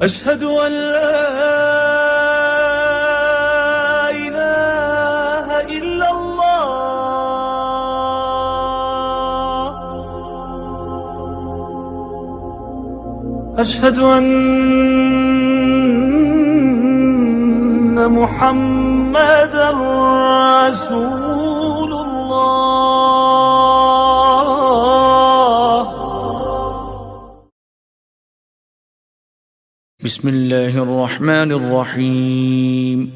أشهد أن لا إله إلا الله أشهد أن محمدا رسول الله بسم اللہ الرحمن الرحیم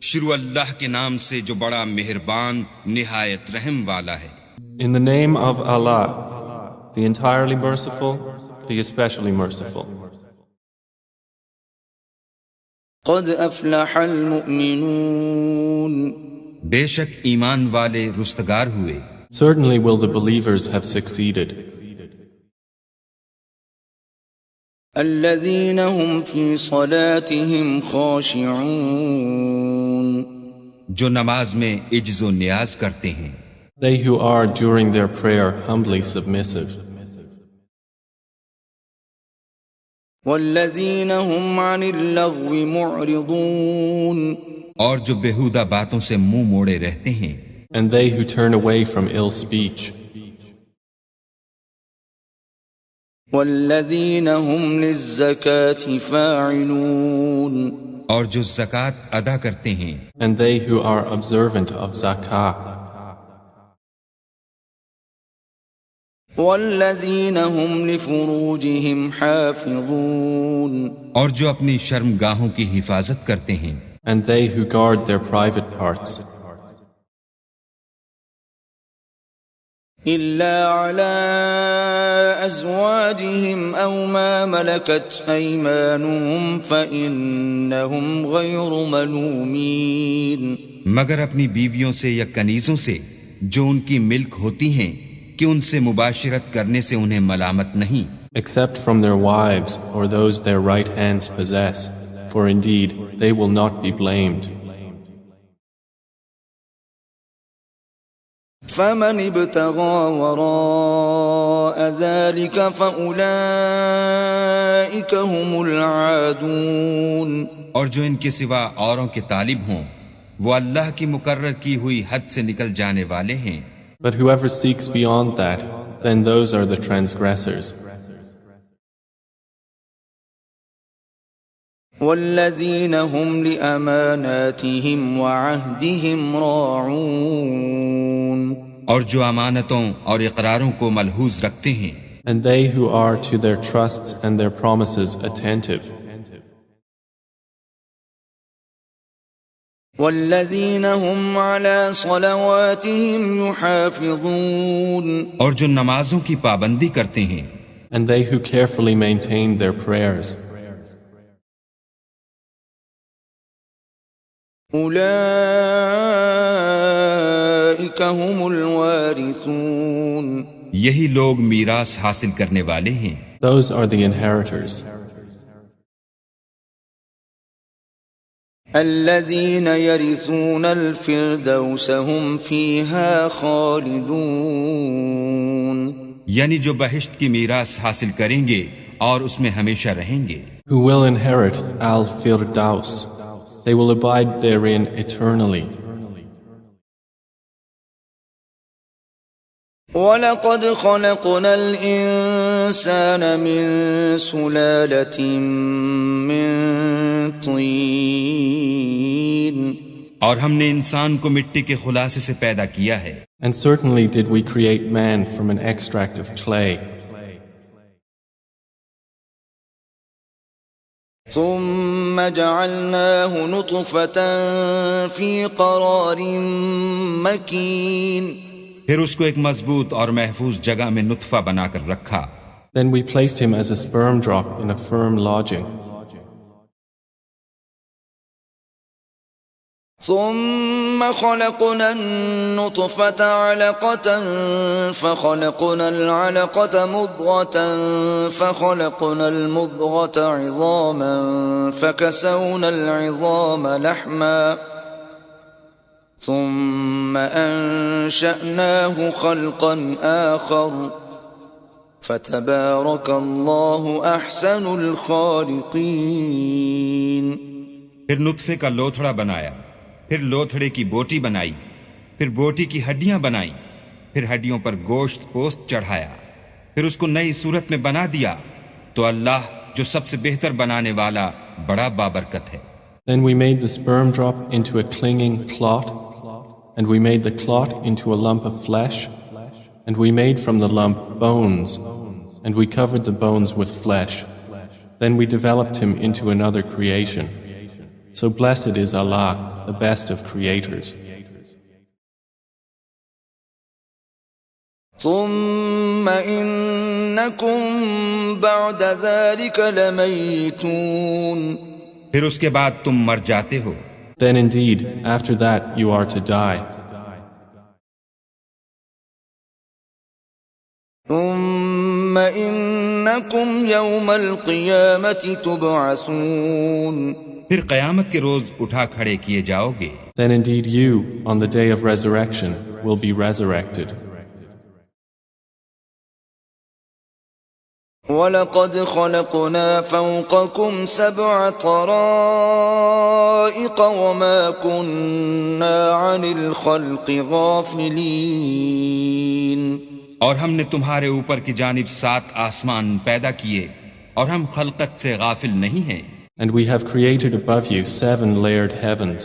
شروع اللہ کے نام سے جو بڑا مہربان نہایت رحم والا ہے۔ In the name of Allah, the entirely merciful, the especially merciful. قد افلح المؤمنون بے شک ایمان والے رستگار ہوئے۔ Certainly will the believers have succeeded. الذين هم في صلاتهم خاشعون جو نماز میں عجز و نیاز کرتے ہیں۔ They who are during their prayer humbly submissive. والذين هم عن اللغو معرضون اور جو بیہودہ باتوں سے منہ موڑے رہتے ہیں۔ And they who turn away from ill speech. والذين هم للزكاة فاعلون اور جو زکوٰۃ ادا کرتے ہیں۔ And they who are observant of zakah. والذين هم لفروجهم حافظون اور جو اپنی شرمگاہوں کی حفاظت کرتے ہیں۔ And they who guard their private parts. إلا على أزواجهم أو ما ملكت أيمانهم فإنهم غير ملومين مگر اپنی بیویوں سے یا کنیزوں سے جو ان کی ملک ہوتی ہیں کہ ان سے مباشرت کرنے سے انہیں ملامت نہیں، Except from their wives or those their right hands possess, for indeed they will not be blamed. فمن ابتغى وراء ذلك فأولئك هم العادون اور جو ان کے سوا اوروں کے طالب ہوں وہ اللہ کی مقرر کی ہوئی حد سے نکل جانے والے ہیں۔ But whoever seeks beyond that, then those are the transgressors. والذين هم لأماناتهم وعهدهم راعون اور جو امانتوں اور اقراروں کو ملحوظ رکھتے ہیں۔ And they who are to their trusts and their promises attentive. والذين هم على صلواتهم يحافظون اور جو نمازوں کی پابندی کرتے ہیں۔ And they who carefully maintain their prayers. أولئك هم الوارثون یہی لوگ میراث حاصل کرنے والے ہیں۔ Those are the inheritors. الذين يرثون الفردوس هم فيها خالدون یعنی جو بہشت کی میراث حاصل کریں گے اور اس میں ہمیشہ رہیں گے۔ Who will inherit Al-Firdaus. They will abide therein eternally. وَلَقَدْ خَلَقْنَا الْإِنسَانَ مِنْ سُلَالَةٍ مِّن طِينٍ اور ہم نے انسان کو مٹی کے خلاصے سے پیدا کیا ہے۔ And certainly did we create man from an extract of clay. ثم جعلناه نطفة في قرار مكين پھر اس کو ایک مضبوط اور محفوظ جگہ میں نطفہ بنا کر رکھا۔ Then we placed him as a sperm drop in a firm lodging. ثم خلقنا النطفة علقة فخلقنا العلقة مضغة فخلقنا المضغة عظاما فكسونا العظام لحما ثم أنشأناه خلقا آخر فتبارك الله أحسن الخالقين. پھر نطفے کا لوتھڑا بنایا، پھر لوتھڑے کی بوٹی بنائی، پھر بوٹی کی ہڈیاں بنائیں، پھر ہڈیوں پر گوشت پوست چڑھایا، پھر اس کو نئی صورت میں بنا دیا، تو اللہ جو سب سے بہتر بنانے والا بڑا بابرکت ہے. Then we made the sperm drop into a clinging clot, and we made the clot into a lump of flesh, and we made from the lump bones, and we covered the bones with flesh. Then we developed him into another creation. So blessed is Allah, the best of creators. ثم إنكم بعد ذلك لميتون. پھر اس کے بعد تم مر جاتے ہو. Then indeed, after that you are to die. ثم إنكم يوم القيامة تبعثون. پھر قیامت کے روز اٹھا کھڑے کیے جاؤ گے. Then indeed you, on the day of resurrection, will be resurrected. وَلَقَدْ خَلَقْنَا فَوْقَكُمْ سَبْعَ طَرَائِقَ وَمَا كُنَّا عَنِ الْخَلْقِ غَافِلِينَ. اور ہم نے تمہارے اوپر کی جانب 7 آسمان پیدا کیے اور ہم خلقت سے غافل نہیں ہیں. And we have created above you 7 layered heavens,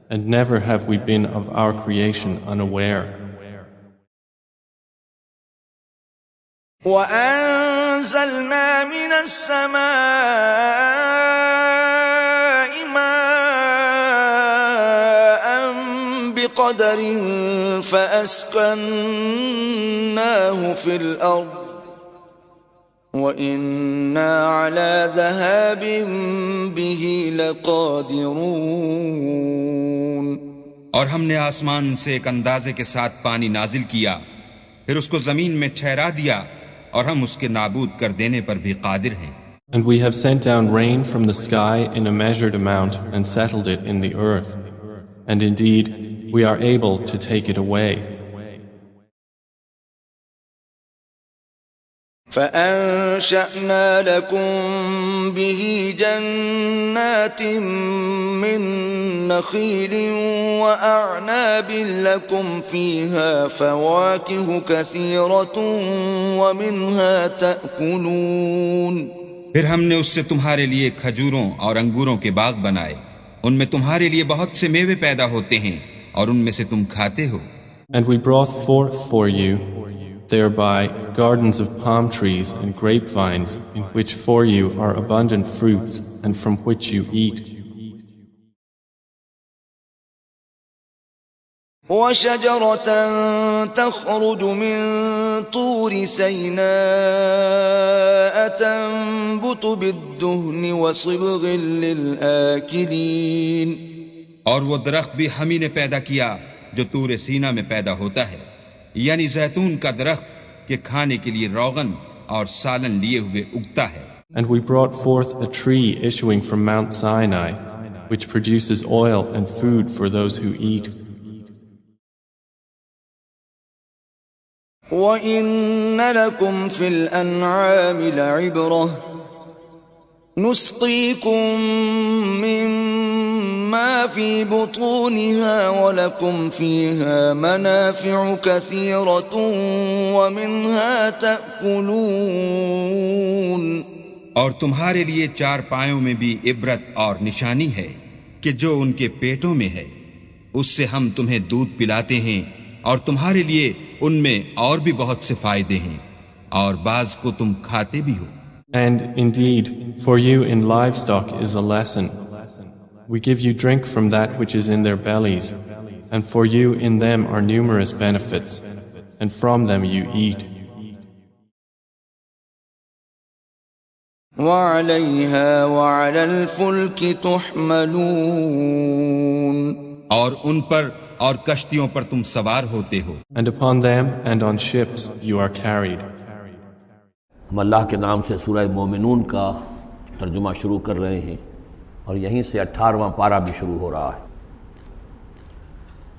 and never have we been of our creation unaware. وَأَنزَلْنَا مِنَ السَّمَاءِ مَاءً بِقَدَرٍ فَأَسْكَنَّاهُ فِي الْأَرْضِ وَإِنَّا عَلَى ذَهَابٍ بِهِ لَقَادِرُونَ. اور ہم نے آسمان سے ایک اندازے کے ساتھ پانی نازل کیا، پھر اس کو زمین میں ٹھہرا دیا، اور ہم اس کے نابود کر دینے پر بھی قادر ہیں. And we have sent down rain from the sky in a measured amount and settled it in the earth. And indeed, we are able to take it away. فَأَنشَأْنَا لَكُم بِهِ جَنَّاتٍ مِّن نَّخِيلٍ وَأَعْنَابٍ لَّكُمْ فِيهَا فَوَاكِهُ كَثِيرَةٌ وَمِنْهَا تَأْكُلُونَ. پھر ہم نے اس سے تمہارے لیے کھجوروں اور انگوروں کے باغ بنائے، ان میں تمہارے لیے بہت سے میوے پیدا ہوتے ہیں اور ان میں سے تم کھاتے ہو. And we brought forth for you thereby gardens of palm trees and grapevines, in which for you are abundant fruits, and from which you eat. وَشَجَرَةً تَخْرُجُ مِن طُورِ سَيْنَاءَ تَنبُتُ بِالدُّهْنِ وَصِبْغٍ لِّلْآكِلِينَ. اور وہ درخت بھی ہم ہی نے پیدا کیا جو طور سینا میں پیدا ہوتا ہے، یعنی زیتون کا درخت کہ کھانے کے لیے روغن اور سالن لیے ہوئے اگتا ہے. And we brought forth a tree issuing from Mount Sinai, which produces oil and food for those who eat. وَإِنَّ لَكُمْ فِي الْأَنْعَامِ لَعِبْرَةً نُسْقِيكُم مِّمَّا فِي بُطُونِهَا وَلَكُمْ فِيهَا مَنَافِعُ كَثِيرَةٌ وَمِنْهَا تَأْكُلُونَ. اور تمہارے لیے 4 پایوں میں بھی عبرت اور نشانی ہے کہ جو ان کے پیٹوں میں ہے، اس سے ہم تمہیں دودھ پلاتے ہیں، اور تمہارے لیے ان میں اور بھی بہت سے فائدے ہیں، اور بعض کو تم کھاتے بھی ہو. And indeed, for you in livestock is a lesson. We give you drink from that which is in their bellies, and for you in them are numerous benefits, and from them you eat. وَعَلَيْهَا وَعَلَى الْفُلْكِ تُحْمَلُونَ. اور ان پر اور کشتیوں پر تم سوار ہوتے ہو. And upon them and on ships you are carried. ہم اللہ کے نام سے سورہ مومنون کا ترجمہ شروع کر رہے ہیں، اور یہیں سے 18واں پارہ بھی شروع ہو رہا ہے.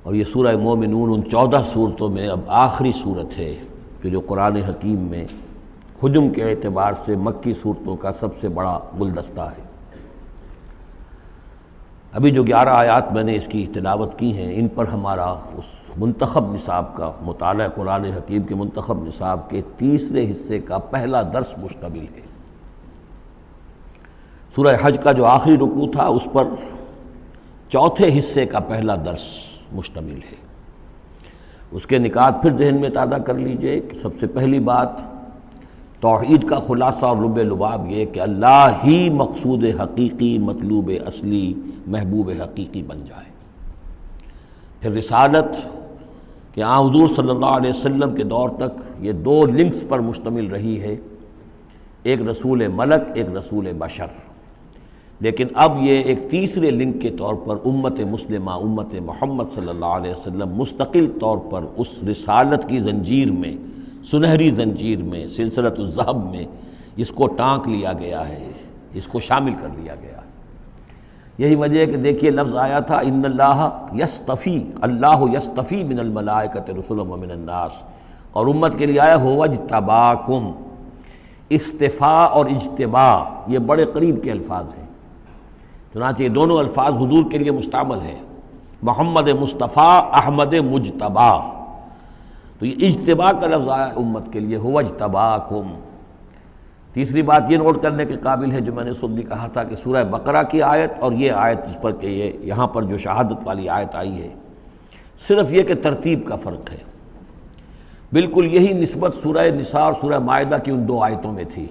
اور یہ سورہ مومنون ان 14 صورتوں میں اب آخری صورت ہے کہ جو قرآن حکیم میں حجم کے اعتبار سے مکی صورتوں کا سب سے بڑا گلدستہ ہے۔ ابھی جو 11 آیات میں نے اس کی تلاوت کی ہیں، ان پر ہمارا اس منتخب نصاب کا، مطالعہ قرآن حکیم کے منتخب نصاب کے تیسرے حصے کا پہلا درس مشتمل ہے۔ سورہ حج کا جو آخری رکوع تھا اس پر چوتھے حصے کا پہلا درس مشتمل ہے۔ اس کے نکات پھر ذہن میں تازہ کر لیجئے کہ سب سے پہلی بات توحید کا خلاصہ اور لب لباب یہ کہ اللہ ہی مقصود حقیقی، مطلوب اصلی، محبوب حقیقی بن جائے۔ پھر رسالت کہ حضور صلی اللہ علیہ وسلم کے دور تک یہ 2 لنکس پر مشتمل رہی ہے، ایک رسول ملک، ایک رسول بشر، لیکن اب یہ ایک تیسرے لنک کے طور پر امت مسلمہ، امت محمد صلی اللہ علیہ وسلم مستقل طور پر اس رسالت کی زنجیر میں، سنہری زنجیر میں، سلسلۃ الذہب میں اس کو ٹانک لیا گیا ہے، اس کو شامل کر لیا گیا ہے۔ یہی وجہ ہے کہ دیکھیے لفظ آیا تھا ان اللہ یستفی، اللہ یستفی من الملائکۃ رسلا ومن الناس، اور امت کے لیے آیا هو اجتباکم۔ استفاء اور اجتباء یہ بڑے قریب کے الفاظ ہیں، چنانچہ یہ دونوں الفاظ حضور کے لیے مستعمل ہیں، محمد مصطفیٰ، احمد مجتبیٰ۔ تو یہ اجتباء کا لفظ آیا امت کے لیے، هو اجتباکم۔ تیسری بات یہ نوٹ کرنے کے قابل ہے جو میں نے خود بھی کہا تھا کہ سورہ بقرہ کی آیت اور یہ آیت جس پر کہ یہ یہاں پر جو شہادت والی آیت آئی ہے، صرف یہ کہ ترتیب کا فرق ہے۔ بالکل یہی نسبت سورہ نساء اور سورہ مائدہ کی ان 2 آیتوں میں تھی۔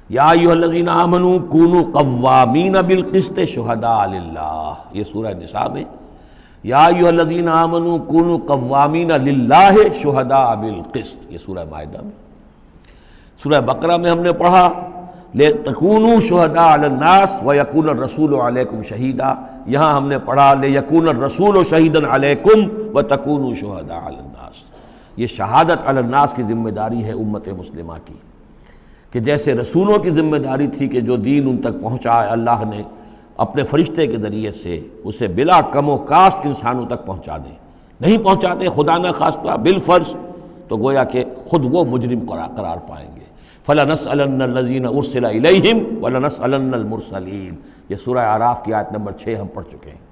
یا ایھا الذین آمنوا کونوا قوامین بالقسط شہداء للہ، یہ سورہ نساء میں، یا ایھا الذین آمنوا کونوا قوامین للہ شہداء بالقسط، یہ سورہ مائدہ میں۔ سورہ بقرہ میں ہم نے پڑھا لِتَكُونُوا شُهَدَاءَ عَلَى النَّاسِ وَيَكُونَ الرَّسُولُ عَلَيْكُمْ شَهِيدًا، یہاں ہم نے پڑھا لِيَكُونَ الرَّسُولُ شَهِيدًا عَلَيْكُمْ وَتَكُونُوا شُهَدَاءَ عَلَى النَّاسِ۔ یہ شہادت علی الناس کی ذمہ داری ہے امت مسلمہ کی، کہ جیسے رسولوں کی ذمہ داری تھی کہ جو دین ان تک پہنچا ہے اللہ نے اپنے فرشتے کے ذریعے سے اسے بلا کم و کاسٹ انسانوں تک پہنچا دیں، نہیں پہنچاتے خدا نہ خواستہ بالفرض تو گویا کہ خود وہ مجرم قرار پائیں گے۔ فَلَنَسْأَلَنَّ الَّذِينَ أُرْسِلَ إِلَيْهِمْ وَلَنَسْأَلَنَّ الْمُرْسَلِينَ، یہ سورہ اعراف کی آیت نمبر 6 ہم پڑھ چکے ہیں۔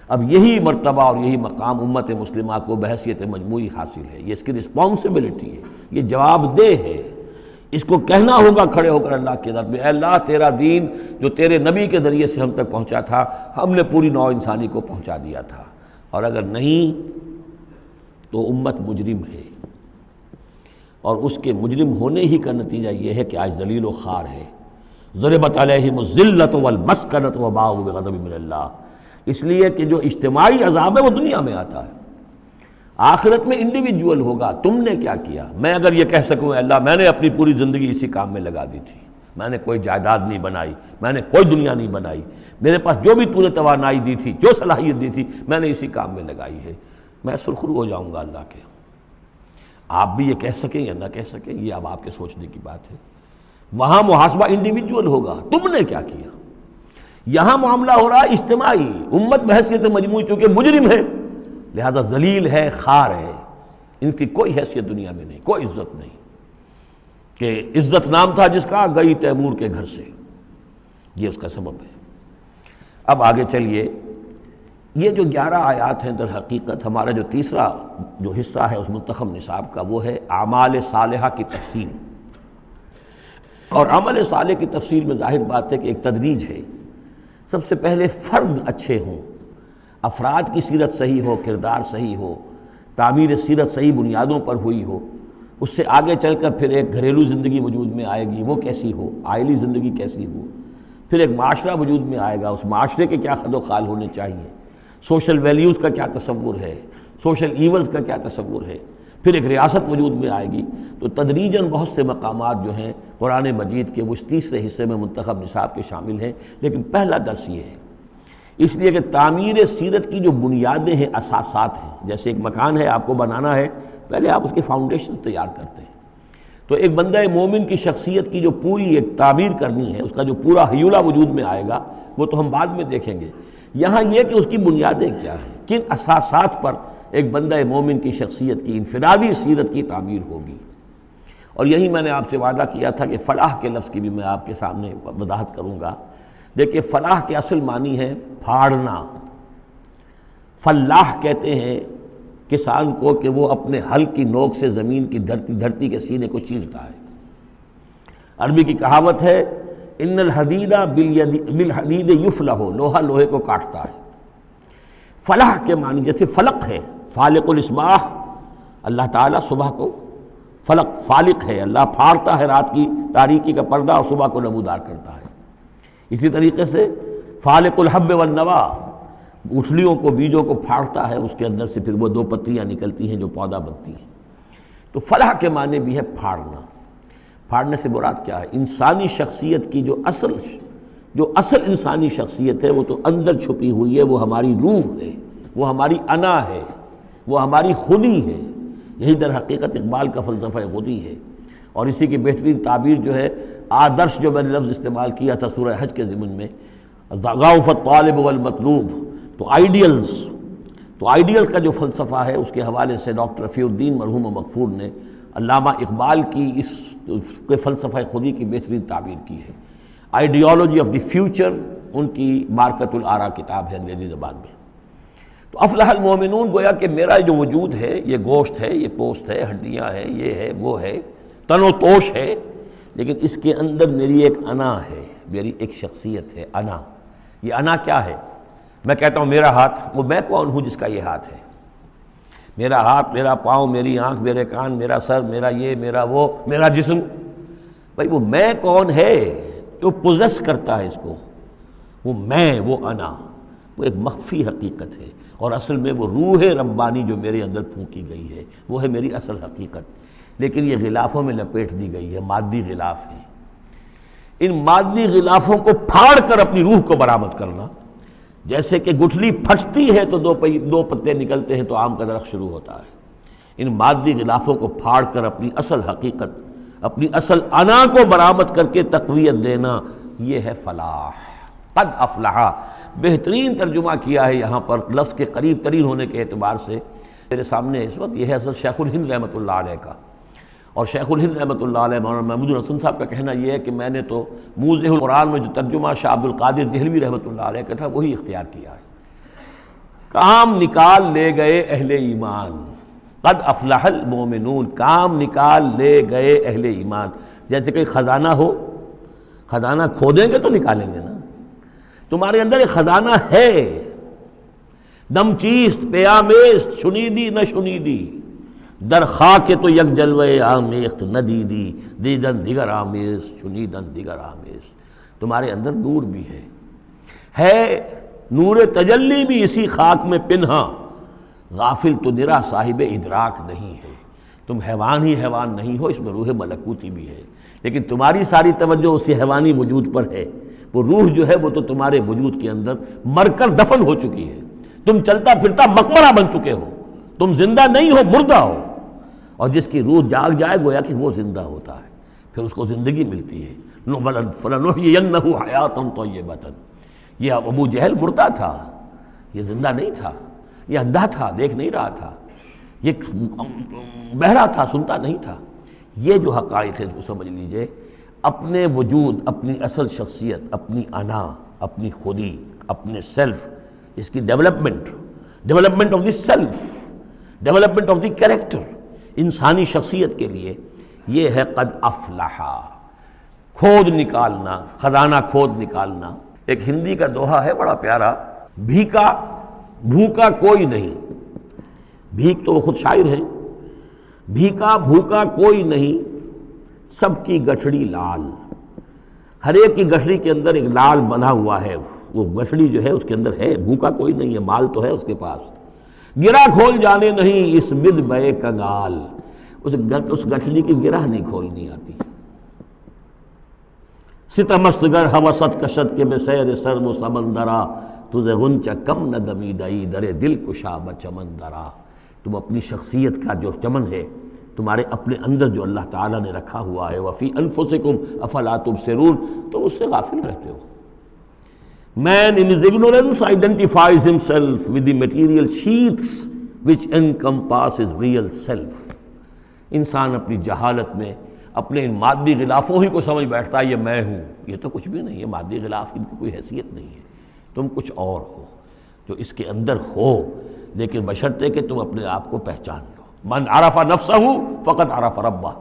اب یہی مرتبہ اور یہی مقام امت مسلمہ کو بحیثیت مجموعی حاصل ہے، یہ اس کی رسپانسبلٹی ہے، یہ جواب دہ ہے، اس کو کہنا ہوگا کھڑے ہو کر اللہ کی عدالت میں، اے اللہ تیرا دین جو تیرے نبی کے ذریعے سے ہم تک پہنچا تھا، ہم نے پوری نوع انسانی کو پہنچا دیا تھا، اور اگر نہیں تو امت مجرم ہے، اور اس کے مجرم ہونے ہی کا نتیجہ یہ ہے کہ آج ذلیل و خوار ہے۔ ضربت علیہم الذلۃ والمسکنۃ وباؤوا بغضب من اللہ، اس لیے کہ جو اجتماعی عذاب ہے وہ دنیا میں آتا ہے، آخرت میں انڈیویجول ہوگا۔ تم نے کیا کیا؟ میں اگر یہ کہہ سکوں اللہ میں نے اپنی پوری زندگی اسی کام میں لگا دی تھی، میں نے کوئی جائیداد نہیں بنائی، میں نے کوئی دنیا نہیں بنائی، میرے پاس جو بھی تو نے توانائی دی تھی، جو صلاحیت دی تھی، میں نے اسی کام میں لگائی ہے، میں سرخرو ہو جاؤں گا اللہ کے۔ آپ بھی یہ کہہ سکیں یا نہ کہہ سکیں یہ اب آپ کے سوچنے کی بات ہے، وہاں محاسبہ انڈیویجول ہوگا، تم نے کیا کیا۔ یہاں معاملہ ہو رہا ہے اجتماعی، امت بحیثیت مجموعی چونکہ مجرم ہے لہذا ذلیل ہے، خار ہے، ان کی کوئی حیثیت دنیا میں نہیں، کوئی عزت نہیں، کہ عزت نام تھا جس کا گئی تیمور کے گھر سے، یہ اس کا سبب ہے۔ اب آگے چلیے، یہ جو 11 آیات ہیں در حقیقت ہمارا جو تیسرا جو حصہ ہے اس منتخب نصاب کا وہ ہے اعمال صالحہ کی تفصیل، اور عمل صالح کی تفصیل میں ظاہر بات ہے کہ ایک تدریج ہے۔ سب سے پہلے فرد اچھے ہوں، افراد کی سیرت صحیح ہو، کردار صحیح ہو، تعمیر سیرت صحیح بنیادوں پر ہوئی ہو، اس سے آگے چل کر پھر ایک گھریلو زندگی وجود میں آئے گی، وہ کیسی ہو، عائلی زندگی کیسی ہو، پھر ایک معاشرہ وجود میں آئے گا، اس معاشرے کے کیا خد و خال ہونے چاہیے، سوشل ویلیوز کا کیا تصور ہے، سوشل ایونز کا کیا تصور ہے، پھر ایک ریاست وجود میں آئے گی۔ تو تدریجاً بہت سے مقامات جو ہیں قرآن مجید کے وہ اس تیسرے حصے میں منتخب نصاب کے شامل ہیں، لیکن پہلا درس یہ ہے، اس لیے کہ تعمیر سیرت کی جو بنیادیں ہیں، اساسات ہیں، جیسے ایک مکان ہے آپ کو بنانا ہے، پہلے آپ اس کی فاؤنڈیشن تیار کرتے ہیں، تو ایک بندہ مومن کی شخصیت کی جو پوری ایک تعبیر کرنی ہے، اس کا جو پورا حیولہ وجود میں آئے گا وہ تو ہم بعد میں دیکھیں گے۔ یہاں یہ کہ اس کی بنیادیں کیا ہیں، کن اساسات پر ایک بندہ مومن کی شخصیت کی انفرادی سیرت کی تعمیر ہوگی، اور یہی میں نے آپ سے وعدہ کیا تھا کہ فلاح کے لفظ کی بھی میں آپ کے سامنے وضاحت کروں گا۔ دیکھیے فلاح کے اصل معنی ہے پھاڑنا۔ فلاح کہتے ہیں کسان کو کہ وہ اپنے ہل کی نوک سے زمین کی دھرتی کے سینے کو چیرتا ہے۔ عربی کی کہاوت ہے ان الحدید بالحدید یفلح، لوہا لوہے کو کاٹتا ہے۔ فلاح کے معنی جیسے فلق ہے، فالق الاصباح، اللہ تعالیٰ صبح کو فلق فالق ہے، اللہ پھاڑتا ہے رات کی تاریکی کا پردہ اور صبح کو نمودار کرتا ہے۔ اسی طریقے سے فالق الحب والنوا، گٹھلیوں کو بیجوں کو پھاڑتا ہے، اس کے اندر سے پھر وہ دو پتیاں نکلتی ہیں جو پودا بنتی ہیں۔ تو فلاح کے معنی بھی ہے پھاڑنا۔ پھاڑنے سے مراد کیا ہے؟ انسانی شخصیت کی جو اصل انسانی شخصیت ہے وہ تو اندر چھپی ہوئی ہے، وہ ہماری روح ہے، وہ ہماری انا ہے، وہ ہماری خودی ہے۔ یہی در حقیقت اقبال کا فلسفہ خودی ہے، اور اسی کی بہترین تعبیر جو ہے آدرش جو میں نے لفظ استعمال کیا تھا سورہ حج کے ضمن میں، ضعف الطالب والمطلوب، تو آئیڈیلز کا جو فلسفہ ہے اس کے حوالے سے ڈاکٹر رفیع الدین مرحوم و مغفور نے علامہ اقبال کی اس کے فلسفہ خودی کی بہترین تعبیر کی ہے۔ آئیڈیالوجی آف دی فیوچر ان کی مارکت الآراء کتاب ہے انگریزی زبان میں۔ تو افلح المومنون گویا کہ میرا جو وجود ہے یہ گوشت ہے، یہ پوست ہے، ہڈیاں ہیں، یہ ہے وہ ہے، تن و توش ہے، لیکن اس کے اندر میری ایک انا ہے، میری ایک شخصیت ہے، انا۔ یہ انا کیا ہے؟ میں کہتا ہوں میرا ہاتھ، وہ میں کون ہوں جس کا یہ ہاتھ ہے؟ میرا ہاتھ، میرا پاؤں، میری آنکھ، میرے کان، میرا سر، میرا یہ، میرا وہ، میرا جسم، بھائی وہ میں کون ہے جو پوزیس کرتا ہے اس کو؟ وہ میں، وہ انا، وہ ایک مخفی حقیقت ہے، اور اصل میں وہ روح ربانی جو میرے اندر پھونکی گئی ہے وہ ہے میری اصل حقیقت، لیکن یہ غلافوں میں لپیٹ دی گئی ہے، مادی غلاف ہیں۔ ان مادی غلافوں کو پھاڑ کر اپنی روح کو برآمد کرنا، جیسے کہ گٹھلی پھٹتی ہے تو دو پتے نکلتے ہیں تو آم کا درخت شروع ہوتا ہے۔ ان مادی غلافوں کو پھاڑ کر اپنی اصل حقیقت، اپنی اصل انا کو برآمد کر کے تقویت دینا، یہ ہے فلاح۔ قد افلح، بہترین ترجمہ کیا ہے یہاں پر لفظ کے قریب ترین ہونے کے اعتبار سے۔ میرے سامنے اس وقت یہ ہے اصل شیخ الہند رحمۃ اللہ علیہ کا، اور شیخ الہند رحمۃ اللہ علیہ مولانا محمود الحسن صاحب کا کہنا یہ ہے کہ میں نے تو موضح القرآن میں جو ترجمہ شاہ عبد القادر دہلوی رحمۃ اللہ علیہ کا تھا وہی اختیار کیا ہے۔ کام نکال لے گئے اہل ایمان، قد افلح المومنون، کام نکال لے گئے اہل ایمان۔ جیسے کہ خزانہ ہو، خزانہ کھودیں گے تو نکالیں گے نا، تمہارے اندر ایک خزانہ ہے، دم چیست پیامیست شنیدی نہ شنیدی، در خاک تو یک جلوے آمیخت نہ دیدی، دیدن دیگر آمیز شنیدن دیگر آمیز۔ تمہارے اندر نور بھی ہے نور تجلی بھی اسی خاک میں پنہا، غافل تو نرا صاحب ادراک نہیں ہے۔ تم حیوان ہی حیوان نہیں ہو، اس میں روح ملکوتی بھی ہے، لیکن تمہاری ساری توجہ اسی حیوانی وجود پر ہے۔ وہ روح جو ہے وہ تو تمہارے وجود کے اندر مر کر دفن ہو چکی ہے، تم چلتا پھرتا مقبرہ بن چکے ہو، تم زندہ نہیں ہو، مردہ ہو۔ اور جس کی روح جاگ جائے گویا کہ وہ زندہ ہوتا ہے، پھر اس کو زندگی ملتی ہے۔ فَلَنُحْيِيَنَّهُ حَيَاةً طَيِّبَةً۔ یہ ابو جہل مردہ تھا، یہ زندہ نہیں تھا، یہ اندھا تھا، دیکھ نہیں رہا تھا، یہ بہرا تھا، سنتا نہیں تھا۔ یہ جو حقائق ہے اس کو سمجھ لیجئے، اپنے وجود، اپنی اصل شخصیت، اپنی انا، اپنی خودی، اپنے سیلف، اس کی development of the self, development of the character, انسانی شخصیت کے لیے یہ ہے قد افلح، کھود نکالنا، خزانہ کھود نکالنا۔ ایک ہندی کا دوہا ہے بڑا پیارا، بھوکا کوئی نہیں، بھیک تو وہ خود شاعر ہے، بھیکا بھوکا کوئی نہیں، سب کی گٹھڑی لال۔ ہر ایک کی گٹھڑی کے اندر ایک لال بندھا ہوا ہے، وہ گٹھڑی جو ہے اس کے اندر ہے، بھوکا کوئی نہیں ہے، مال تو ہے اس کے پاس۔ گرہ کھول جانے نہیں اس بد بے کنگال، اس گٹھڑی کی گرہ نہیں کھولنی آتی۔ ستمست گر ہوست کشد کے بے سیر سرد و سمندرا، تجھے غنچہ کم نہ دمیدئی در دل کشا بچمندرا۔ تم اپنی شخصیت کا جو چمن ہے تمہارے اپنے اندر جو اللہ تعالیٰ نے رکھا ہوا ہے، وفی انفسکم افلا تبصرون، تم اس سے غافل رہتے ہو۔ Man in his ignorance identifies himself with the material sheaths which encompass his real self۔ انسان اپنی جہالت میں اپنے ان مادی غلافوں ہی کو سمجھ بیٹھتا ہے یہ میں ہوں. یہ تو کچھ بھی نہیں ہے، مادی غلاف ان کی کوئی حیثیت نہیں ہے. تم کچھ اور ہو جو اس کے اندر ہو، لیکن بشرطے کہ تم اپنے آپ کو پہچان لو. من عرف نفسہ فقد عرف ربہ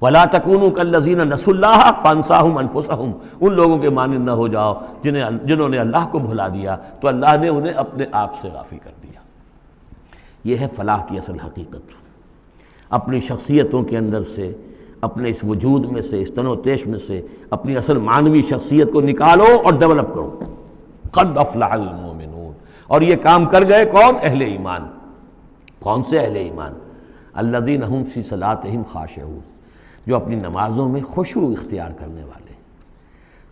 ولا تکونوا کالذین نسوا اللہ فانساہم انفسہم. ان لوگوں کے مانند نہ ہو جاؤ جنہوں نے اللہ کو بھلا دیا تو اللہ نے انہیں اپنے آپ سے غافل کر دیا. یہ ہے فلاح کی اصل حقیقت. اپنی شخصیتوں کے اندر سے، اپنے اس وجود میں سے، اس تن و تیش میں سے اپنی اصل معنوی شخصیت کو نکالو اور ڈیولپ کرو. قد افلح المؤمنون. اور یہ کام کر گئے کون؟ اہل ایمان. کون سے اہل ایمان؟ الذین هم فی صلاتہم خاشعون، جو اپنی نمازوں میں خشوع اختیار کرنے والے،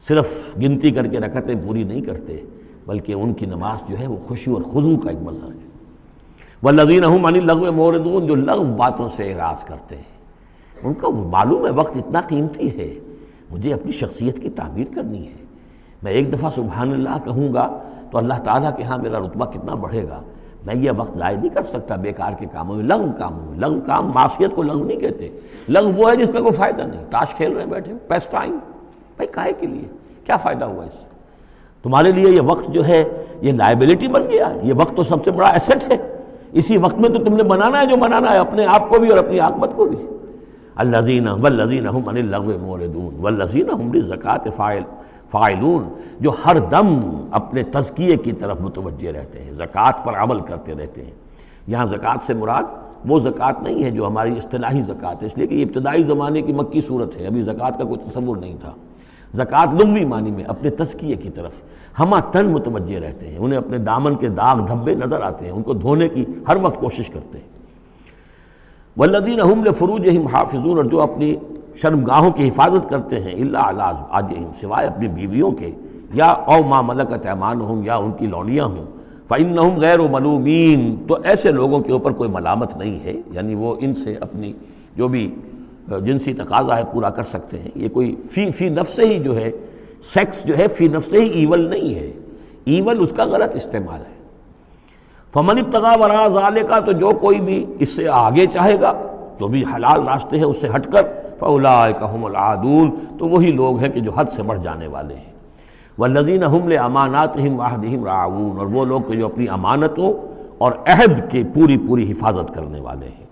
صرف گنتی کر کے رکعتیں پوری نہیں کرتے بلکہ ان کی نماز جو ہے وہ خشوع اور خضوع کا ایک مظہر ہے. والذین هم عن اللغو معرضون، جو لغو باتوں سے اعراض کرتے ہیں. ان کا معلوم ہے وقت اتنا قیمتی ہے، مجھے اپنی شخصیت کی تعمیر کرنی ہے. میں ایک دفعہ سبحان اللہ کہوں گا تو اللہ تعالیٰ کے ہاں میرا رتبہ کتنا بڑھے گا. میں یہ وقت ضائع نہیں کر سکتا بیکار کے کاموں میں، لغو کاموں میں. لغو کام، معصیت کو لغو نہیں کہتے. لغو وہ ہے جس کا کوئی فائدہ نہیں. تاش کھیل رہے ہیں بیٹھے، پیس ٹائم. بھائی کاہے کے لیے؟ کیا فائدہ ہوا اس سے؟ تمہارے لیے یہ وقت جو ہے یہ لائبلٹی بن گیا. یہ وقت تو سب سے بڑا ایسٹ ہے. اسی وقت میں تو تم نے بنانا ہے جو بنانا ہے، اپنے آپ کو بھی اور اپنی عاقبت کو بھی. الذین والذین هم عن اللغو معرضون والذین هم للزکاۃ فاعلون، جو ہر دم اپنے تزکیے کی طرف متوجہ رہتے ہیں، زکوٰۃ پر عمل کرتے رہتے ہیں. یہاں زکوٰۃ سے مراد وہ زکوٰۃ نہیں ہے جو ہماری اصطلاحی زکوٰۃ ہے، اس لیے کہ یہ ابتدائی زمانے کی مکی صورت ہے، ابھی زکوٰۃ کا کوئی تصور نہیں تھا. زکوٰۃ لغوی معنی میں اپنے تزکیے کی طرف ہمہ تن متوجہ رہتے ہیں. انہیں اپنے دامن کے داغ دھبے نظر آتے ہیں، ان کو دھونے کی ہر وقت کوشش کرتے ہیں. والذین هم لفروجہم حافظون، اور جو اپنی شرمگاہوں کی حفاظت کرتے ہیں، الا علی ازواجہم، سوائے اپنی بیویوں کے، یا او ما ملکت ایمانہم، یا ان کی لونیاں ہوں. فإنہم غیر ملومین، تو ایسے لوگوں کے اوپر کوئی ملامت نہیں ہے، یعنی وہ ان سے اپنی جو بھی جنسی تقاضا ہے پورا کر سکتے ہیں. یہ کوئی فی نفس ہی جو ہے، سیکس جو ہے فی نفس ہی ایول نہیں ہے، ایول اس کا غلط استعمال ہے. فمن ابتغى وراء ذلك، تو جو کوئی بھی اس سے آگے چاہے گا، جو بھی حلال راستے ہیں اس سے ہٹ کر، فاولئک هم العادون، تو وہی لوگ ہیں کہ جو حد سے بڑھ جانے والے ہیں. والذین هم لاماناتهم وعهدهم راعون، اور وہ لوگ کہ جو اپنی امانتوں اور عہد کی پوری حفاظت کرنے والے ہیں.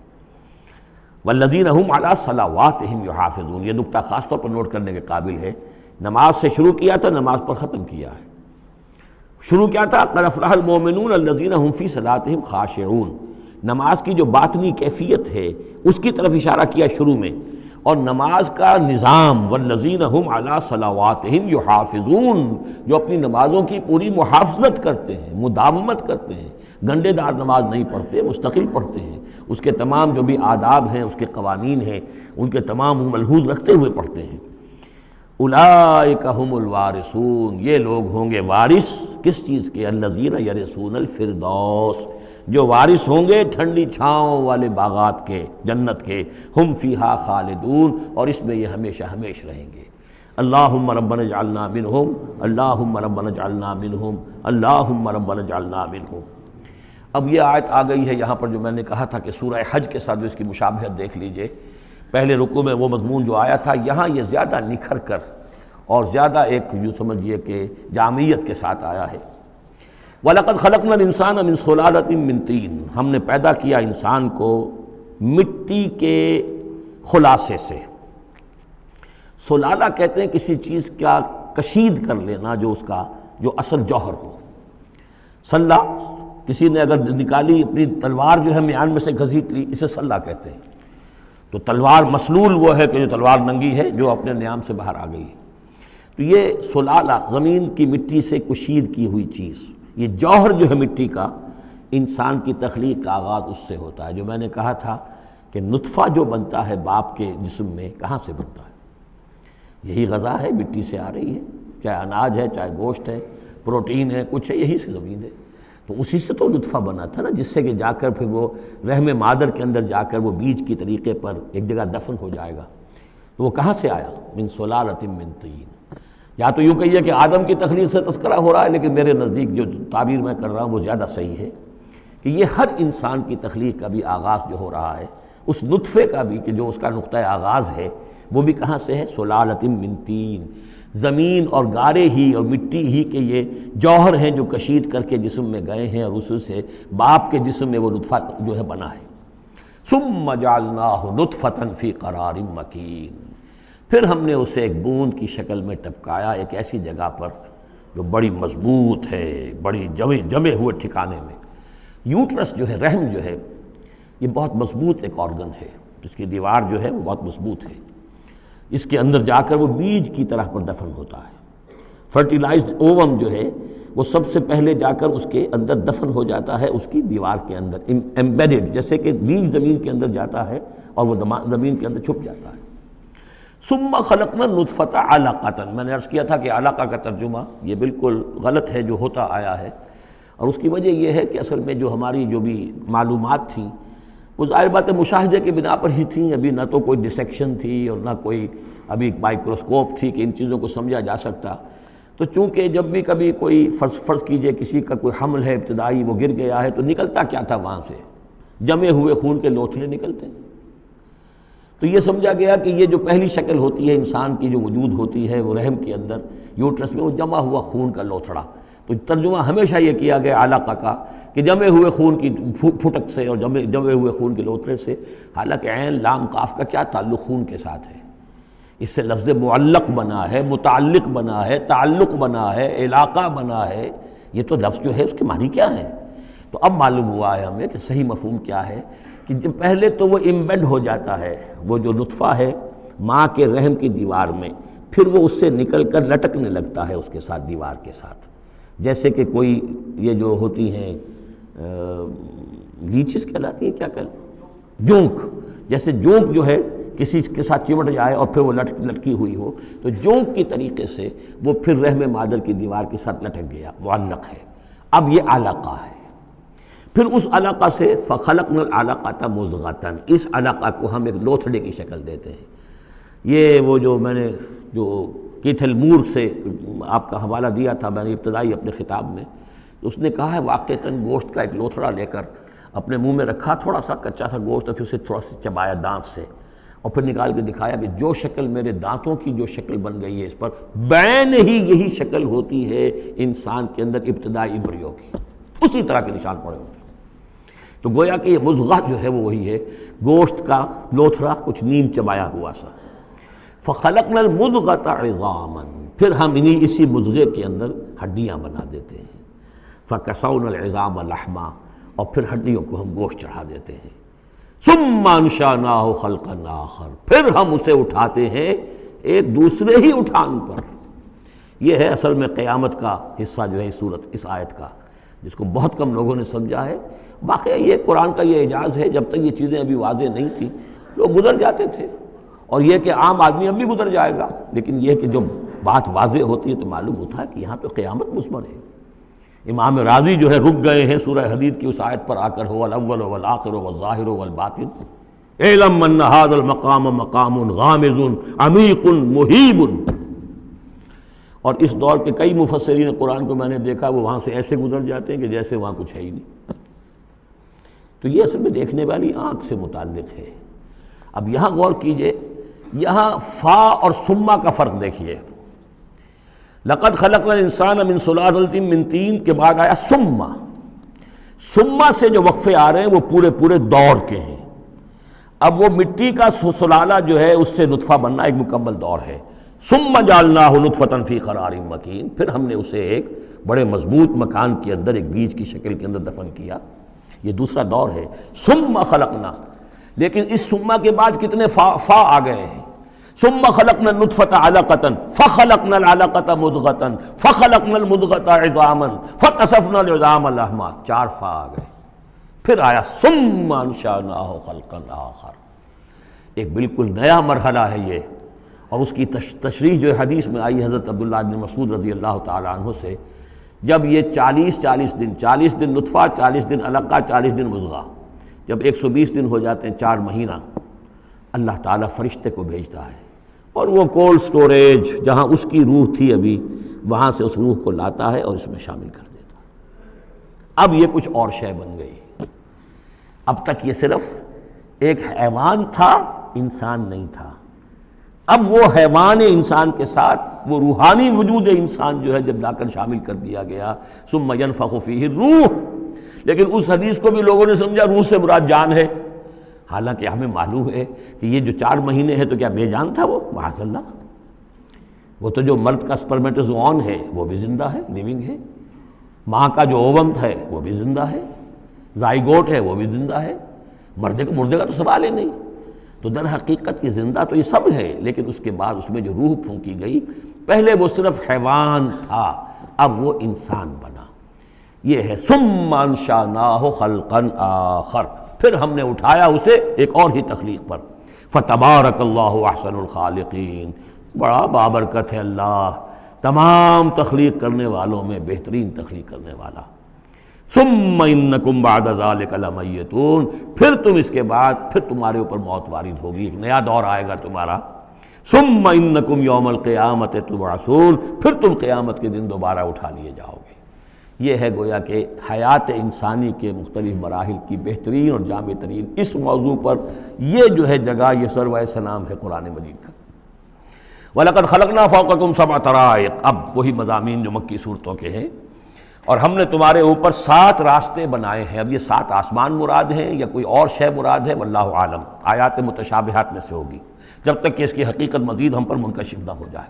والذین هم علی صلواتهم یحافظون، یہ نقطہ خاص طور پر نوٹ کرنے کے قابل ہے. نماز سے شروع کیا تھا، نماز پر ختم کیا ہے. شروع کیا تھا؟ قد افلح المؤمنون الذین هم فی صلاتہم خاشعون. نماز کی جو باطنی کیفیت ہے اس کی طرف اشارہ کیا شروع میں، اور نماز کا نظام والذین هم علی صلواتہم یحافظون، جو اپنی نمازوں کی پوری محافظت کرتے ہیں، مداومت کرتے ہیں. گنڈے دار نماز نہیں پڑھتے، مستقل پڑھتے ہیں. اس کے تمام جو بھی آداب ہیں، اس کے قوانین ہیں، ان کے تمام ملحوظ رکھتے ہوئے پڑھتے ہیں. اولئک هم الوارثون، یہ لوگ ہوں گے وارث کس چیز کے؟ الذین یرثون الفردوس، جو وارث ہوں گے ٹھنڈی چھاؤں والے باغات کے، جنت کے. ہم فیہا خالدون، اور اس میں یہ ہمیشہ ہمیش رہیں گے. اللہم ربنا اجعلنا منہم، اللہم ربنا اجعلنا منہم، اللہم ربنا اجعلنا منہم. اب یہ آیت آ گئی ہے یہاں پر جو میں نے کہا تھا کہ سورہ حج کے ساتھ اس کی مشابہت دیکھ لیجئے. پہلے رکوع میں وہ مضمون جو آیا تھا، یہاں یہ زیادہ نکھر کر اور زیادہ ایک یوں سمجھیے کہ جامعیت کے ساتھ آیا ہے. وَلَقَدْ خَلَقْنَا الْإِنسَانَ مِنْ صُلَالَةٍ مِّن طِينٍ، ہم نے پیدا کیا انسان کو مٹی کے خلاصے سے. سلالہ کہتے ہیں کسی چیز کا کشید کر لینا جو اس کا جو اصل جوہر ہو. سلہ، کسی نے اگر نکالی اپنی تلوار جو ہے میان میں سے گھسیٹ لی، اسے سلہ کہتے ہیں. تو تلوار مسلول وہ ہے کہ جو تلوار ننگی ہے، جو اپنے نیام سے باہر آ گئی. تو یہ سلالہ زمین کی مٹی سے کشید کی ہوئی چیز، یہ جوہر جو ہے مٹی کا، انسان کی تخلیق کا آغاز اس سے ہوتا ہے. جو میں نے کہا تھا کہ نطفہ جو بنتا ہے باپ کے جسم میں، کہاں سے بنتا ہے؟ یہی غذا ہے، مٹی سے آ رہی ہے، چاہے اناج ہے، چاہے گوشت ہے، پروٹین ہے، کچھ ہے، یہی سے زمین ہے. تو اسی سے تو نطفہ بنا تھا نا، جس سے کہ جا کر پھر وہ رحم مادر کے اندر جا کر وہ بیج کی طریقے پر ایک جگہ دفن ہو جائے گا. تو وہ کہاں سے آیا؟ من صلالۃ من طین. یا تو یوں کہیے کہ آدم کی تخلیق سے تذکرہ ہو رہا ہے، لیکن میرے نزدیک جو تعبیر میں کر رہا ہوں وہ زیادہ صحیح ہے کہ یہ ہر انسان کی تخلیق کا بھی آغاز جو ہو رہا ہے، اس نطفے کا بھی کہ جو اس کا نقطہ آغاز ہے، وہ بھی کہاں سے ہے؟ سلالۃ من طین، زمین اور گارے ہی اور مٹی ہی کے یہ جوہر ہیں جو کشید کر کے جسم میں گئے ہیں، اور اس سے باپ کے جسم میں وہ نطفہ جو ہے بنا ہے۔ ثم جعلناہ نطفۃ فی قرار مکین، پھر ہم نے اسے ایک بوند کی شکل میں ٹپکایا ایک ایسی جگہ پر جو بڑی مضبوط ہے، بڑی جمے ہوئے ٹھکانے میں۔ یوٹرس جو ہے، رحم جو ہے، یہ بہت مضبوط ایک آرگن ہے، اس کی دیوار جو ہے وہ بہت مضبوط ہے، اس کے اندر جا کر وہ بیج کی طرح پر دفن ہوتا ہے۔ فرٹیلائزڈ اووم جو ہے وہ سب سے پہلے جا کر اس کے اندر دفن ہو جاتا ہے، اس کی دیوار کے اندر ایمبیڈڈ، جیسے کہ بیج زمین کے اندر جاتا ہے اور وہ زمین کے اندر چھپ جاتا ہے۔ ثم خلقنا النطفۃ علقۃ، میں نے عرض کیا تھا کہ علقہ کا ترجمہ یہ بالکل غلط ہے جو ہوتا آیا ہے، اور اس کی وجہ یہ ہے کہ اصل میں جو ہماری جو بھی معلومات تھیں وہ ظاہر بات ہے مشاہدے کی بنا پر ہی تھیں، ابھی نہ تو کوئی ڈسیکشن تھی اور نہ کوئی ابھی مائکروسکوپ تھی کہ ان چیزوں کو سمجھا جا سکتا۔ تو چونکہ جب بھی کبھی کوئی فرض کیجئے کسی کا کوئی حمل ہے ابتدائی، وہ گر گیا ہے، تو نکلتا کیا تھا وہاں سے؟ جمے ہوئے خون کے لوتھڑے نکلتے ہیں۔ تو یہ سمجھا گیا کہ یہ جو پہلی شکل ہوتی ہے انسان کی جو وجود ہوتی ہے وہ رحم کے اندر یوٹرس میں، وہ جمع ہوا خون کا لوتھڑا۔ تو ترجمہ ہمیشہ یہ کیا گیا علقہ کا کہ جمے ہوئے خون کی پھٹک سے اور جمے ہوئے خون کے لوتھڑے سے، حالانکہ عین لام قاف کا کیا تعلق خون کے ساتھ ہے؟ اس سے لفظ معلق بنا ہے، متعلق بنا ہے، تعلق بنا ہے، علاقہ بنا ہے، یہ تو لفظ جو ہے اس کے معنی کیا ہیں؟ تو اب معلوم ہوا ہے ہمیں کہ صحیح مفہوم کیا ہے، کہ جب پہلے تو وہ امبیڈ ہو جاتا ہے، وہ جو نطفہ ہے ماں کے رحم کی دیوار میں، پھر وہ اس سے نکل کر لٹکنے لگتا ہے اس کے ساتھ، دیوار کے ساتھ، جیسے کہ کوئی یہ جو ہوتی ہیں لیچز کہلاتی ہیں، کیا جونک، جیسے جونک جو ہے کسی کے ساتھ چمٹ جائے اور پھر وہ لٹکی ہوئی ہو، تو جونک کی طریقے سے وہ پھر رحم مادر کی دیوار کے ساتھ لٹک گیا، معلق ہے۔ اب یہ علقہ ہے، پھر اس علقہ سے فخلقنا العلقۃ مضغۃ، اس علقہ کو ہم ایک لوتھڑے کی شکل دیتے ہیں۔ یہ وہ جو میں نے جو کیتھل مور سے آپ کا حوالہ دیا تھا میں نے ابتدائی اپنے خطاب میں، اس نے کہا ہے واقعتاً گوشت کا ایک لوتھڑا لے کر اپنے منہ میں رکھا، تھوڑا سا کچا سا گوشت، اور پھر اسے تھوڑا سا چبایا دانت سے، اور پھر نکال کے دکھایا کہ جو شکل میرے دانتوں کی جو شکل بن گئی ہے اس پر بعین ہی یہی شکل ہوتی ہے انسان کے اندر ابتدائی ایمبریو کی، اسی طرح کے نشان پڑے ہوتے ہیں۔ تو گویا کہ یہ مضغہ جو ہے وہ وہی ہے، گوشت کا لوتھڑا کچھ نیم چبایا ہوا سا۔ فخلقنا المضغۃ عظاما، پھر ہم اسی مضغے کے اندر ہڈیاں بنا دیتے ہیں۔ فکسونا العظام لحما، اور پھر ہڈیوں کو ہم گوشت چڑھا دیتے ہیں۔ ثم انشأناہ خلقا آخر، پھر ہم اسے اٹھاتے ہیں ایک دوسرے ہی اٹھان پر۔ یہ ہے اصل میں قیامت کا حصہ جو ہے اس آیت کا، جس کو بہت کم لوگوں نے سمجھا ہے۔ واقعہ یہ قرآن کا یہ اعجاز ہے، جب تک یہ چیزیں ابھی واضح نہیں تھیں لوگ گزر جاتے تھے، اور یہ کہ عام آدمی اب بھی گزر جائے گا، لیکن یہ کہ جب بات واضح ہوتی ہے تو معلوم ہوتا ہے کہ یہاں تو قیامت مضمر ہے۔ امام راضی جو ہے رک گئے ہیں سورہ حدید کی اس آیت پر آ کر، هو الاول والآخر والظاہر والباطن اعلم ان هذا المقام مقام غامض عمیق محیب۔ اور اس دور کے کئی مفسرین قرآن کو میں نے دیکھا وہ وہاں سے ایسے گزر جاتے ہیں کہ جیسے وہاں کچھ ہے ہی نہیں۔ تو یہ اصل میں دیکھنے والی آنکھ سے متعلق ہے۔ اب یہاں غور کیجئے، یہاں فا اور ثم کا فرق دیکھیے۔ لقد خلقنا الانسان من سلالۃ من طین کے بعد آیا ثم۔ ثم سے جو وقفے آ رہے ہیں وہ پورے دور کے ہیں۔ اب وہ مٹی کا سلالہ جو ہے اس سے نطفہ بننا ایک مکمل دور ہے۔ ثم جعلناہ نطفۃ فی قرار مکین، پھر ہم نے اسے ایک بڑے مضبوط مکان کے اندر ایک بیج کی شکل کے اندر دفن کیا، یہ دوسرا دور ہے۔ ثم خلقنا، لیکن اس ثم کے بعد کتنے فا آ گئے ہیں۔ ثم خلقنا النطفۃ علقۃ فخلقنا العلقۃ مضغۃ فخلقنا المضغۃ عظاما فکسونا العظام لحما، 4 فا آ گئے۔ پھر آیا ثم انشأناہ خلقا آخر، ایک بالکل نیا مرحلہ ہے یہ، اور اس کی تشریح جو حدیث میں آئی حضرت عبداللہ بن مسعود رضی اللہ تعالیٰ عنہ سے، جب یہ 40 دن نطفہ، 40 دن علقہ، 40 دن مضغہ، جب 120 دن ہو جاتے ہیں، 4 مہینہ، اللہ تعالیٰ فرشتے کو بھیجتا ہے، اور وہ کولڈ سٹوریج جہاں اس کی روح تھی ابھی، وہاں سے اس روح کو لاتا ہے اور اس میں شامل کر دیتا ہے۔ اب یہ کچھ اور شے بن گئی۔ اب تک یہ صرف ایک حیوان تھا، انسان نہیں تھا۔ اب وہ حیوان انسان کے ساتھ وہ روحانی وجود انسان جو ہے جب لا کر شامل کر دیا گیا، ثم ينفخ فیہ الروح، لیکن اس حدیث کو بھی لوگوں نے سمجھا روح سے مراد جان ہے، حالانکہ ہمیں معلوم ہے کہ یہ جو 4 مہینے ہے تو کیا بے جان تھا وہ؟ معاذ اللہ، وہ تو جو مرد کا سپرمیٹوزوون ہے وہ بھی زندہ ہے، لیونگ ہے، ماں کا جو اووم ہے وہ بھی زندہ ہے، زائگوٹ ہے وہ بھی زندہ ہے، مردے کا تو سوال ہی نہیں۔ تو در حقیقت یہ زندہ تو یہ سب ہے، لیکن اس کے بعد اس میں جو روح پھونکی گئی، پہلے وہ صرف حیوان تھا، اب وہ انسان بنا۔ یہ ہے ثم انشأناہ خلقا آخر، پھر ہم نے اٹھایا اسے ایک اور ہی تخلیق پر۔ فتبارک اللہ احسن الخالقین، بڑا بابرکت ہے اللہ تمام تخلیق کرنے والوں میں بہترین تخلیق کرنے والا۔ ثم انکم بعد ذلک لمیتون، پھر تم اس کے بعد پھر تمہارے اوپر موت وارد ہوگی، ایک نیا دور آئے گا تمہارا۔ ثم انکم یوم القیامت تبعثون، پھر تم قیامت کے دن دوبارہ اٹھا لیے جاؤ گے۔ یہ ہے گویا کہ حیات انسانی کے مختلف مراحل کی بہترین اور جامع ترین اس موضوع پر یہ جو ہے جگہ، یہ سروۂ سلام ہے قرآن مجید کا۔ وَلَقَدْ خَلَقْنَا فَوْقَكُمْ سَبْعَ طَرَائِقَ، اب وہی مضامین جو مکی صورتوں کے ہیں، اور ہم نے تمہارے اوپر 7 راستے بنائے ہیں۔ اب یہ 7 آسمان مراد ہیں یا کوئی اور شے مراد ہے، واللہ عالم، آیات متشابہات میں سے ہوگی، جب تک کہ اس کی حقیقت مزید ہم پر منکشف نہ ہو جائے۔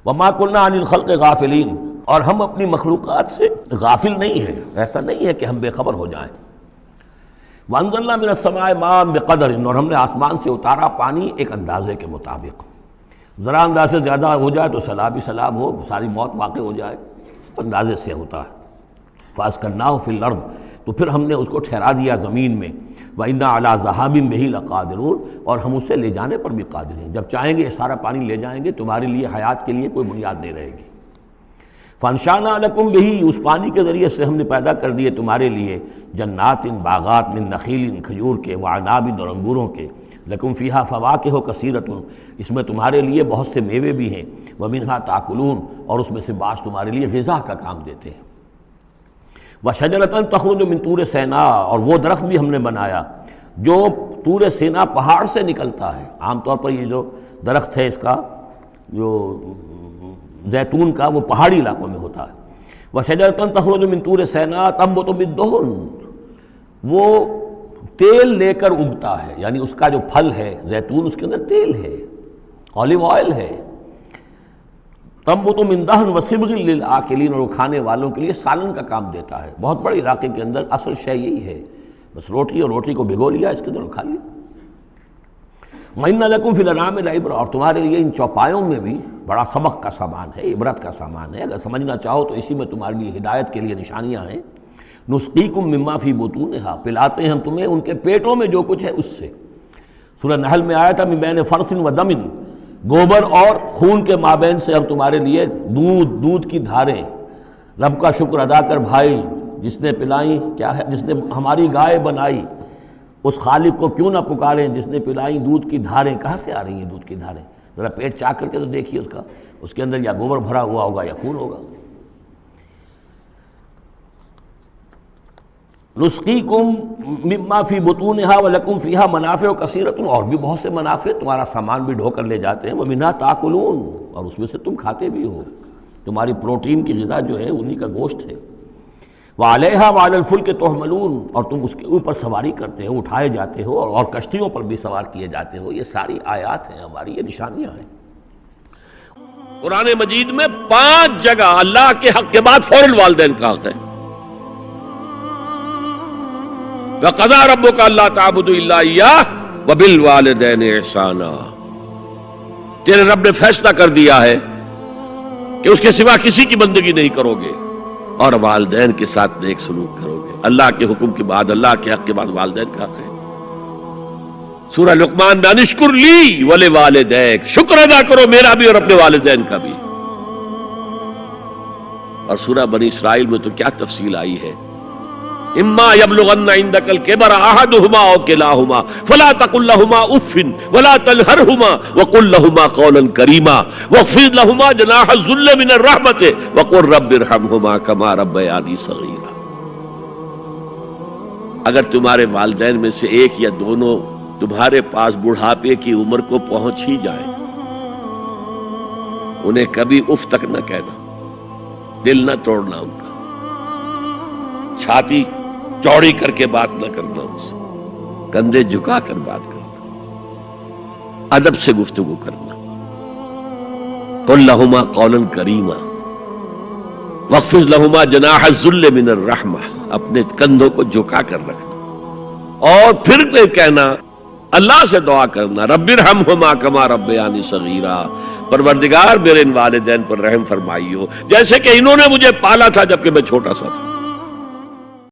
وَمَا كُنَّا عَنِ الْخَلْقِ غَافِلِينَ، اور ہم اپنی مخلوقات سے غافل نہیں ہیں، ایسا نہیں ہے کہ ہم بے خبر ہو جائیں۔ وَأَنزَلْنَا مِنَ السَّمَاءِ مَاءً بِقَدَرٍ، اور ہم نے آسمان سے اتارا پانی ایک اندازے کے مطابق، ذرا اندازے سے زیادہ ہو جائے تو سیلاب ہی سیلاب ہو، ساری موت واقع ہو جائے، اندازے سے ہوتا ہے۔ فَأَسْكَنَّاهُ فِي الْأَرْضِ، تو پھر ہم نے اس کو ٹھہرا دیا زمین میں۔ وَإِنَّا عَلَىٰ ذَهَابٍ بِهِ لَقَادِرُونَ، اور ہم اسے لے جانے پر بھی قادر ہیں، جب چاہیں گے یہ سارا پانی لے جائیں گے، تمہارے لیے حیات کے لیے کوئی بنیاد نہیں رہے گی۔ فَأَنشَأْنَا لَكُمْ بِهِ، اس پانی کے ذریعے سے ہم نے پیدا کر دیے تمہارے لیے جنات، باغات، من نخیل، کھجور کے، وعناب، اور انگوروں کے، لکم فیہا فواکہ کثیرۃ، اس میں تمہارے لیے بہت سے میوے بھی ہیں، ومنہا تاکلون، اور اس میں سے بعض تمہارے لیے غذا کا کام دیتے ہیں۔ وشجرۃ تخرج من طور سینا، اور وہ درخت بھی ہم نے بنایا جو طور سینا پہاڑ سے نکلتا ہے۔ عام طور پر یہ جو درخت ہے اس کا جو زیتون کا، وہ پہاڑی علاقوں میں ہوتا ہے۔ وشجرۃ تخرج من طور سینا تنبت بالدہن، وہ تیل لے کر اگتا ہے، یعنی اس کا جو پھل ہے زیتون، اس کے اندر تیل ہے، اولیو آئل ہے۔ تنبت من دہن وصبغ للآکلین، اور وہ کھانے والوں کے لیے سالن کا کام دیتا ہے۔ بہت بڑے علاقے کے اندر اصل شے یہی ہے، بس روٹی، اور روٹی کو بھگو لیا اس کے اندر کھا لیا۔ وَإِنَّ لَكُمْ فِي الْأَنْعَامِ لَعِبْرَةً، اور تمہارے لیے ان چوپایوں میں بھی بڑا سبق کا سامان ہے، عبرت کا سامان ہے، اگر سمجھنا چاہو تو اسی میں تمہارے لیے ہدایت کے لیے نشانیاں ہیں۔ نُسْقِيكُم مِّمَّا فِي بُطُونِهَا، پلاتے ہیں ہم تمہیں ان کے پیٹوں میں جو کچھ ہے اس سے۔ سورہ نحل میں آیا تھا مِن بَيْنِ فَرْثٍ وَدَمٍ، گوبر اور خون کے مابین سے ہم تمہارے لیے دودھ کی دھاریں۔ رب کا شکر ادا کر بھائی، جس نے پلائیں، کیا ہے، جس نے ہماری گائے بنائی، اس خالق کو کیوں نہ پکاریں جس نے پلائیں دودھ کی دھاریں۔ کہاں سے آ رہی ہیں دودھ کی دھاریں؟ ذرا پیٹ چاک کر کے تو دیکھیے اس کے اندر یا گوبر بھرا ہوا ہوگا یا خون ہوگا۔ نسقیکم مما فی بطونہا ولکم فیہا منافع کثیرۃ، اور بھی بہت سے منافع، تمہارا سامان بھی ڈھو کر لے جاتے ہیں۔ ومنہا تاکلون، اور اس میں سے تم کھاتے بھی ہو، تمہاری پروٹین کی غذا جو ہے انہی کا گوشت ہے۔ وعلیہا وعلی الفلک تحملون، اور تم اس کے اوپر سواری کرتے ہو، اٹھائے جاتے ہو، اور کشتیوں پر بھی سوار کیے جاتے ہو۔ یہ ساری آیات ہیں ہماری، یہ نشانیاں ہیں۔ قرآن مجید میں 5 جگہ اللہ کے حق کے بعد فوراً والدین کا حق ہے۔ وَقَضَىٰ رَبُّكَ أَلَّا تَعْبُدُوا إِلَّا إِيَّاهُ وَبِالْوَالِدَيْنِ إِحْسَانًا، تیرے رب نے فیصلہ کر دیا ہے کہ اس کے سوا کسی کی بندگی نہیں کرو گے، اور والدین کے ساتھ نیک سلوک کرو گے۔ اللہ کے حکم کے بعد، اللہ کے حق کے بعد والدین کا حق ہے۔ سورہ لقمان میں انشکر لی ولوالدیک، شکر ادا کرو میرا بھی اور اپنے والدین کا بھی۔ اور سورہ بنی اسرائیل میں تو کیا تفصیل آئی ہے، اما یبلغن عندک الکبر احدہما او کلاہما فلا تقل لہما اف ولا تنہرہما وقل لہما قولا کریما واخفض لہما جناح الذل من الرحمۃ وقل رب ارحمہما کما ربیانی صغیرا۔ اگر تمہارے والدین میں سے ایک یا دونوں تمہارے پاس بڑھاپے کی عمر کو پہنچ ہی جائیں انہیں کبھی اف تک نہ کہنا، دل نہ توڑنا ان کا، چھاتی چوڑی کر کے بات نہ کرنا ان سے، کندھے جھکا کر بات کرنا، ادب سے گفتگو کرنا۔ قل لہما قولا کریما واخفض لہما جناح الذل من الرحمہ، اپنے کندھوں کو جھکا کر رکھنا، اور پھر کہنا، اللہ سے دعا کرنا، رب ارحمہما کما ربیانی صغیرا، پروردگار میرے ان والدین پر رحم فرمائیو جیسے کہ انہوں نے مجھے پالا تھا جبکہ میں چھوٹا سا تھا۔